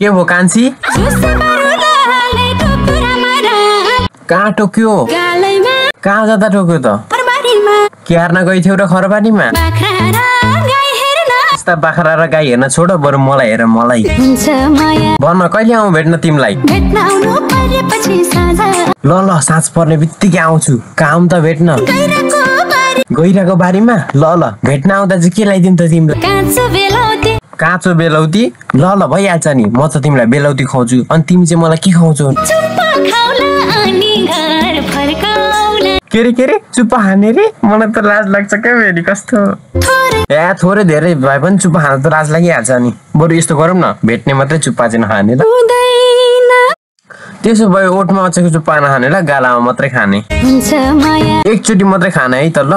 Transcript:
के भो कान्छी कहाँ टोक्यो कहाँ जाँदा टोक्यो त क्यार्न गइ थियौ र खरबारीमा यस्ता बाख्रा र गाई हेर्न छोड बरु मलाई हेर मलाई भन्न कहिले आउँ भेट्न तिमीलाई ल ल साँझ पर्ने बित्तिकै आउँछु काम त भेट्न गइराको बारीमा ल ल भेट्न आउँदा चाहिँ के ल्याइदिउँ त तिमीलाई काँचो बेलौती ल ल भइहाल्छ नि म त तिमीलाई बेलौती खुवाउँछु अनि तिमी चाहिँ मलाई के खुवाउँछौ के रे चुप्पा खाने रे मलाई त लाज लाग्छ क्या फेरि कस्तो ए थोरै धेरै भए पनि चुप्पा खान त लाज लागिहाल्छ नि बरु यस्तो गरौँ न भेट्ने मात्रै चुप्पा चाहिँ नखाने ल त्यसो भए ओठमा अचेको चुप्पा नखाने ल गालामा मात्रै खाने एकचोटि मात्रै खाने है त ल